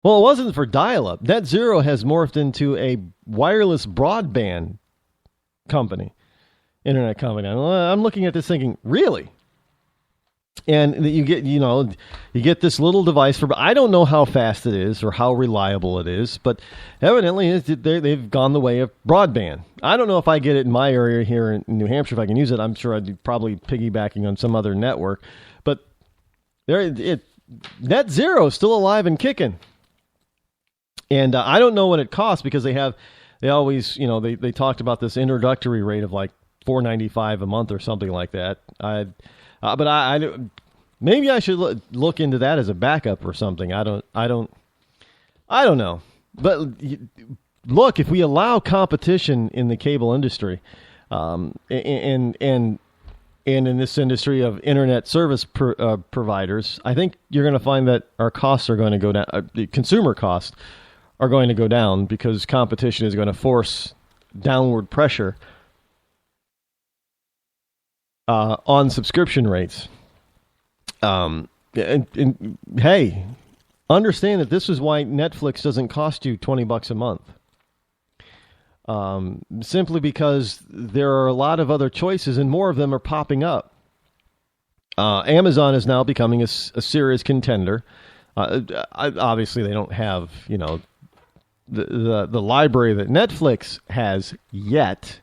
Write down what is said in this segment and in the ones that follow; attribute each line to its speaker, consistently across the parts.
Speaker 1: Well, it wasn't for dial-up. Net Zero has morphed into a wireless broadband company, internet company. I'm looking at this thinking, really? And you get this little device for. I don't know how fast it is or how reliable it is, but evidently they've gone the way of broadband. I don't know if I get it in my area here in New Hampshire. If I can use it, I'm sure I'd be probably piggybacking on some other network. But Net Zero is still alive and kicking. And I don't know what it costs because they always, they talked about this introductory rate of like $4.95 a month or something like that. But maybe I should look into that as a backup or something. I don't know. But look, if we allow competition in the cable industry, and in this industry of internet service providers, I think you're going to find that our costs are going to go down. The consumer costs are going to go down because competition is going to force downward pressure on subscription rates. And hey, understand that this is why Netflix doesn't cost you $20 a month. Simply because there are a lot of other choices and more of them are popping up. Amazon is now becoming a serious contender. Obviously, they don't have, the library that Netflix has yet.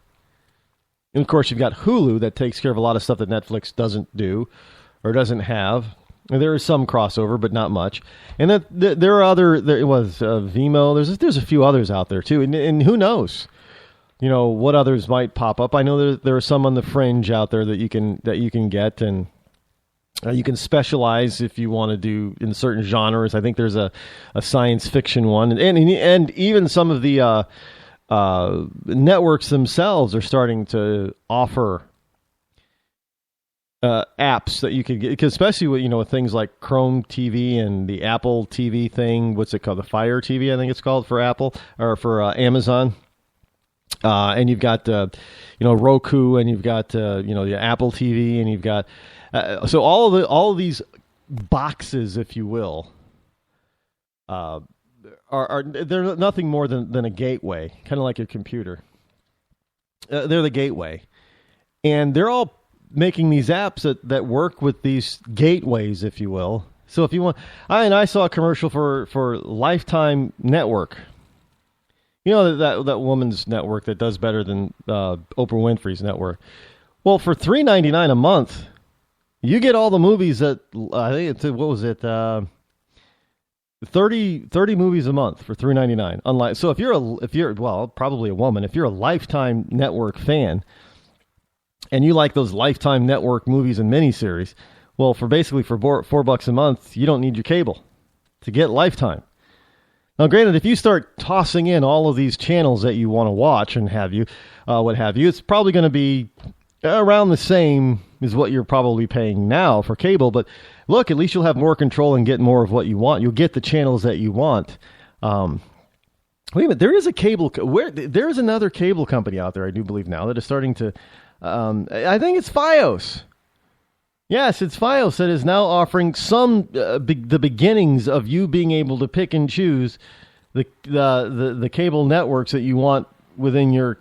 Speaker 1: And of course, you've got Hulu that takes care of a lot of stuff that Netflix doesn't do or doesn't have. And there is some crossover, but not much. And that there are other. There was Vimeo. There's a few others out there too. And who knows? What others might pop up. I know there are some on the fringe out there that you can get, and you can specialize if you want to do in certain genres. I think there's a science fiction one, and even some of the networks themselves are starting to offer apps that you could get, especially with things like Chrome TV and the Apple TV thing. What's it called? The Fire TV, I think it's called for Apple or for Amazon. And you've got Roku, and you've got the Apple TV, and you've got so all of these boxes, if you will, are they're nothing more than a gateway, kind of like your computer. They're the gateway, and they're all making these apps that work with these gateways, if you will. So if you want, I saw a commercial for Lifetime Network. That woman's network that does better than Oprah Winfrey's network. Well, for $3.99 a month, you get all the movies that I think it's what was it 30 movies a month for $3.99. Unlike so if you're probably a woman, if you're a Lifetime Network fan and you like those Lifetime Network movies and miniseries, well, for $4 a month, you don't need your cable to get Lifetime. Now, granted, if you start tossing in all of these channels that you want to watch and what have you, it's probably going to be around the same as what you're probably paying now for cable. But look, at least you'll have more control and get more of what you want. You'll get the channels that you want. Wait a minute, there is a cable. There is another cable company out there, I do believe now, that is starting to. I think it's FiOS. Yes, it's FiOS that is now offering the beginnings of you being able to pick and choose the cable networks that you want within your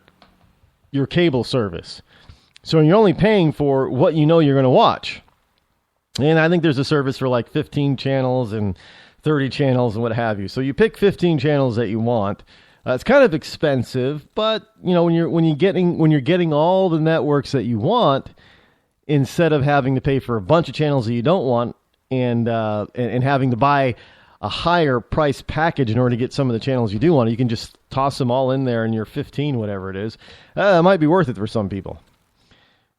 Speaker 1: cable service. So you're only paying for what you're going to watch. And I think there's a service for like 15 channels and 30 channels and what have you. So you pick 15 channels that you want. It's kind of expensive, but when you're getting all the networks that you want, instead of having to pay for a bunch of channels that you don't want and having to buy a higher price package in order to get some of the channels you do want, you can just toss them all in there in your 15, whatever it is. It might be worth it for some people.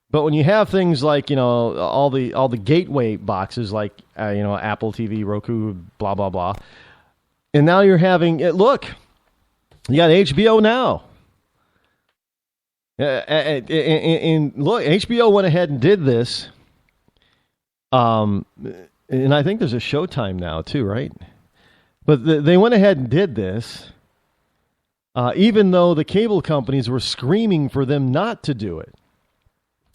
Speaker 1: But when you have things like, all the gateway boxes like, Apple TV, Roku, blah, blah, blah. And now you're having, look, you got HBO Now. And look, HBO went ahead and did this. And I think there's a Showtime now too, right? But they went ahead and did this, even though the cable companies were screaming for them not to do it.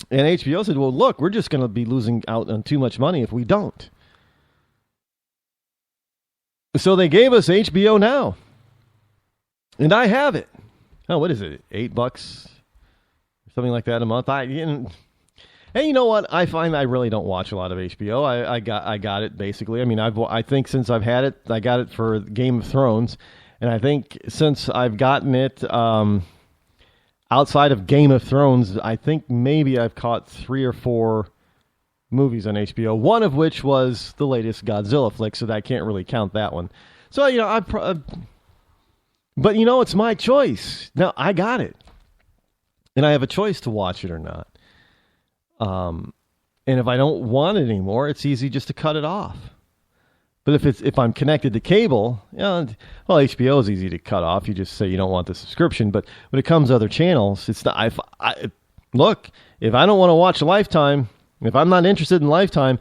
Speaker 1: And HBO said, well, look, we're just going to be losing out on too much money if we don't. So they gave us HBO Now, and I have it. Oh, what is it? $8, something like that a month. And you know what? I find I really don't watch a lot of HBO. I got it basically. I mean, I think since I've had it, I got it for Game of Thrones, and I think since I've gotten it, outside of Game of Thrones, I think maybe I've caught 3 or 4 movies on HBO. One of which was the latest Godzilla flick, so I can't really count that one. So but you know, it's my choice. Now I got it, and I have a choice to watch it or not. And if I don't want it anymore, it's easy just to cut it off. But if I'm connected to cable, HBO is easy to cut off. You just say you don't want the subscription. But when it comes to other channels, it's not. Look, if I don't want to watch Lifetime, if I'm not interested in Lifetime,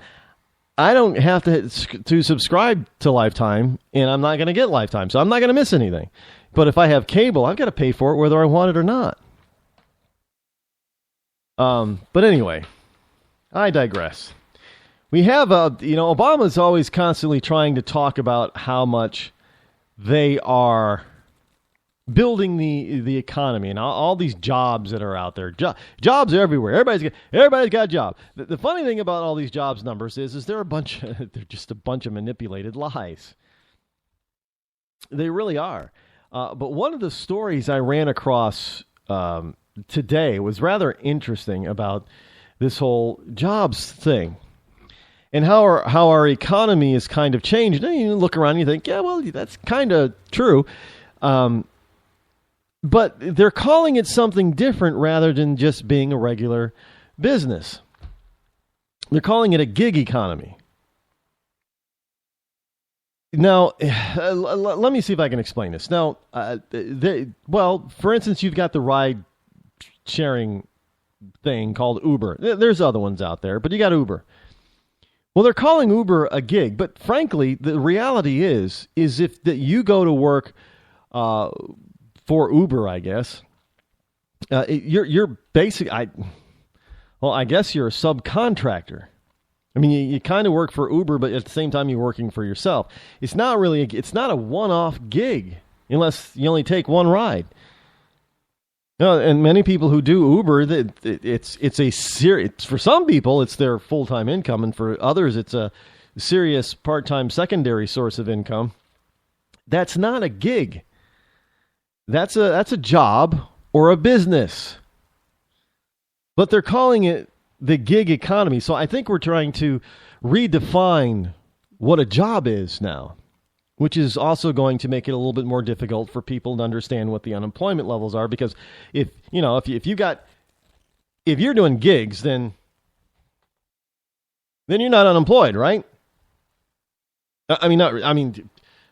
Speaker 1: I don't have to subscribe to Lifetime, and I'm not going to get Lifetime, so I'm not going to miss anything. But if I have cable, I've got to pay for it whether I want it or not. But anyway, I digress. We have, Obama's always constantly trying to talk about how much they are building the economy and all these jobs that are out there. Jobs are everywhere. Everybody's got a job. The funny thing about all these jobs numbers is they're just a bunch of manipulated lies. They really are. But one of the stories I ran across today was rather interesting about this whole jobs thing. And how our economy is kind of changed. And you look around and you think, yeah, well, that's kind of true. But they're calling it something different rather than just being a regular business. They're calling it a gig economy. Now, let me see if I can explain this. Now, for instance, you've got the ride-sharing thing called Uber. There's other ones out there, but you got Uber. Well, they're calling Uber a gig, but frankly, the reality is if you go to work for Uber, I guess, you're basic. I guess you're a subcontractor. I mean, you kind of work for Uber, but at the same time, you're working for yourself. It's not really it's not a one-off gig unless you only take one ride. And many people who do Uber, it's a serious. For some people, it's their full-time income, and for others, it's a serious part-time secondary source of income. That's not a gig. That's a job or a business. But they're calling it the gig economy. So I think we're trying to redefine what a job is now, which is also going to make it a little bit more difficult for people to understand what the unemployment levels are. Because if you're doing gigs, then you're not unemployed, right?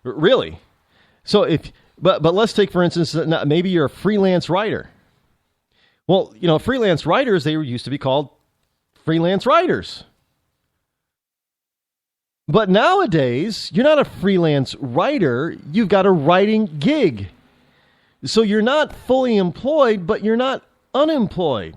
Speaker 1: Really. So but let's take, for instance, maybe you're a freelance writer. Well, freelance writers, they used to be called freelance writers. But nowadays, you're not a freelance writer, you've got a writing gig. So you're not fully employed, but you're not unemployed.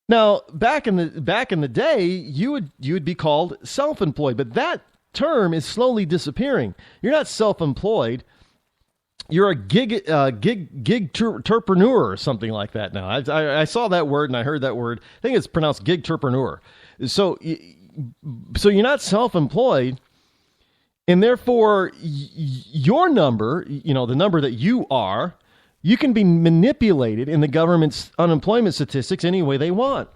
Speaker 1: Now, back in the day, you would be called self-employed, but that term is slowly disappearing. You're not self-employed. You're a gig-terpreneur or something like that now. I saw that word and I heard that word. I think it's pronounced gig-terpreneur. So you're not self-employed, and therefore your number, the number that you can be manipulated in the government's unemployment statistics any way they want.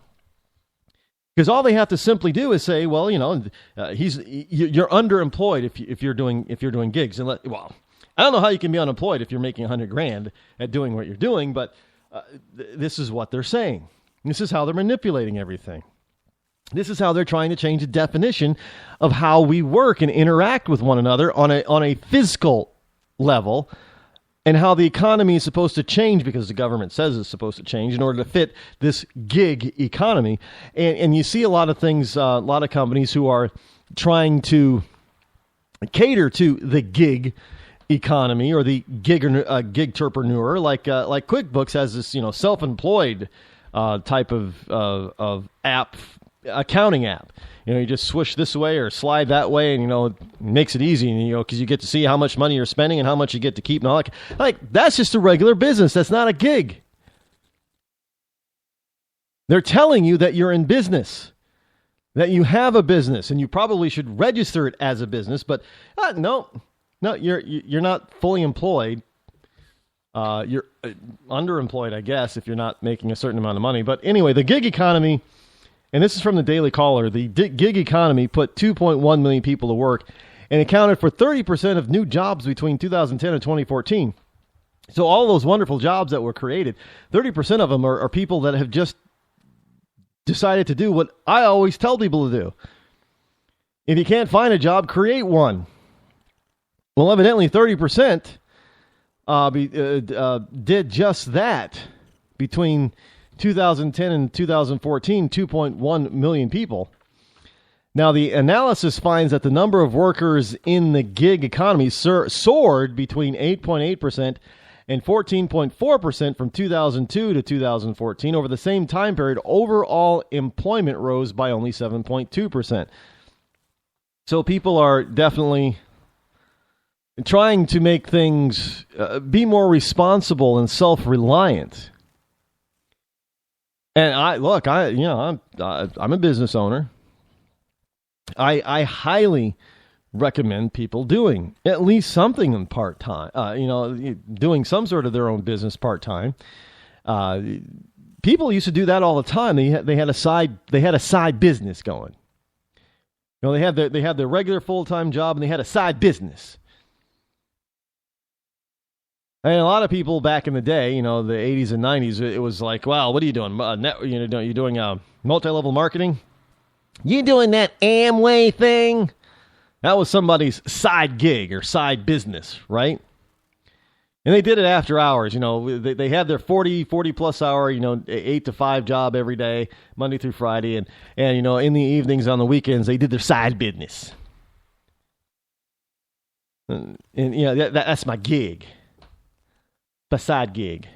Speaker 1: Because all they have to simply do is say, well, you're underemployed if you're doing gigs. And I don't know how you can be unemployed if you're making $100,000 at doing what you're doing, but this is what they're saying. This is how they're manipulating everything. This is how they're trying to change the definition of how we work and interact with one another on a physical level, and how the economy is supposed to change because the government says it's supposed to change in order to fit this gig economy. And you see a lot of things, a lot of companies who are trying to cater to the gig economy or the gig-terpreneur, like QuickBooks has this self-employed type of app accounting app. You just swish this way or slide that way, and it makes it easy. And because you get to see how much money you're spending and how much you get to keep, and all that. Like that's just a regular business. That's not a gig. They're telling you that you're in business, that you have a business, and you probably should register it as a business. But no, you're not fully employed. You're underemployed, I guess, if you're not making a certain amount of money. But anyway, the gig economy. And this is from the Daily Caller. The gig economy put 2.1 million people to work and accounted for 30% of new jobs between 2010 and 2014. So all those wonderful jobs that were created, 30% of them are people that have just decided to do what I always tell people to do. If you can't find a job, create one. Well, evidently 30% did just that between 2010 and 2014, 2.1 million people. Now, the analysis finds that the number of workers in the gig economy soared between 8.8% and 14.4% from 2002 to 2014. Over the same time period, overall employment rose by only 7.2%. So people are definitely trying to make things be more responsible and self-reliant. And I'm a business owner. I highly recommend people doing at least something in part-time, doing some sort of their own business part-time. People used to do that all the time. They had a side business going. They had their regular full-time job and they had a side business. And a lot of people back in the day, the 80s and 90s, it was like, wow, what are you doing? You're doing multi-level marketing? You doing that Amway thing? That was somebody's side gig or side business, right? And they did it after hours. They had their 40 plus hour, 8 to 5 job every day, Monday through Friday. And in the evenings on the weekends, they did their side business. And that's my gig. The side gig.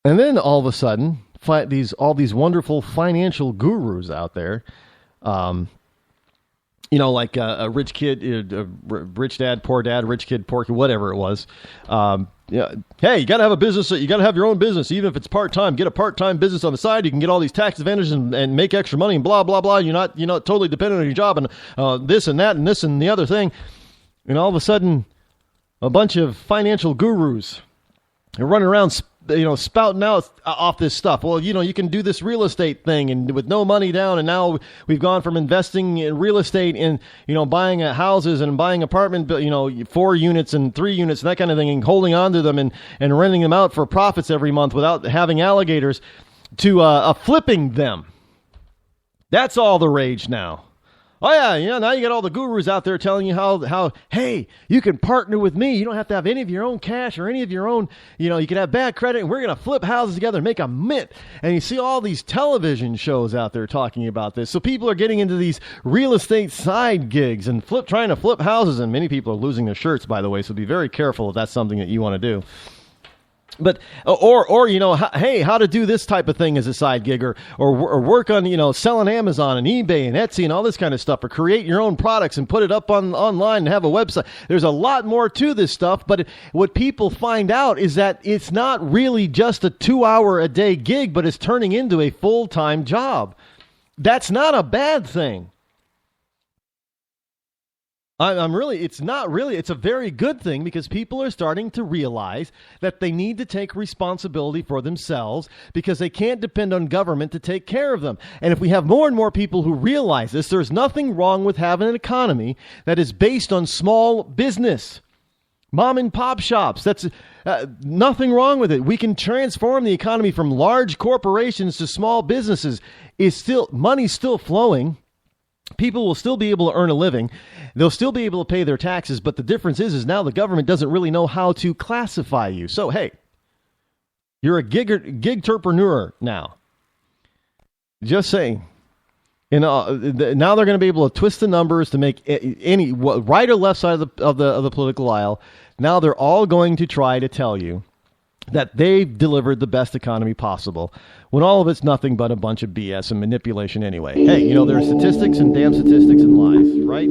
Speaker 1: And then all of a sudden, all these wonderful financial gurus out there, like a rich kid, rich dad, poor dad, rich kid, poor kid, whatever it was. Hey, you got to have a business. You got to have your own business, even if it's part-time. Get a part-time business on the side. You can get all these tax advantages and make extra money and blah, blah, blah. You're not totally dependent on your job and this and that and this and the other thing. And all of a sudden, a bunch of financial gurus are running around, spouting out off this stuff. Well, you can do this real estate thing and with no money down. And now we've gone from investing in real estate and, buying houses and buying apartment, 4 units and 3 units and that kind of thing and holding on to them and renting them out for profits every month without having alligators to flipping them. That's all the rage now. Oh, yeah, now you got all the gurus out there telling you how, hey, you can partner with me. You don't have to have any of your own cash or any of your own, you can have bad credit, and we're going to flip houses together and make a mint. And you see all these television shows out there talking about this. So people are getting into these real estate side gigs and trying to flip houses, and many people are losing their shirts, by the way, so be very careful if that's something that you want to do. But hey, how to do this type of thing as a side gig, or work on selling Amazon and eBay and Etsy and all this kind of stuff, or create your own products and put it up online and have a website. There's a lot more to this stuff, but what people find out is that it's not really just a 2-hour a day gig, but it's turning into a full-time job. That's not a bad thing. It's a very good thing because people are starting to realize that they need to take responsibility for themselves because they can't depend on government to take care of them. And if we have more and more people who realize this, there's nothing wrong with having an economy that is based on small business, mom and pop shops. That's nothing wrong with it. We can transform the economy from large corporations to small businesses. Money's still flowing. People will still be able to earn a living. They'll still be able to pay their taxes. But the difference is now the government doesn't really know how to classify you. So, hey, you're a gig-terpreneur now. Just saying. Now they're going to be able to twist the numbers to make any right or left side of the political aisle. Now they're all going to try to tell you that they've delivered the best economy possible when all of it's nothing but a bunch of BS and manipulation anyway. Hey, there are statistics and damn statistics and lies, right?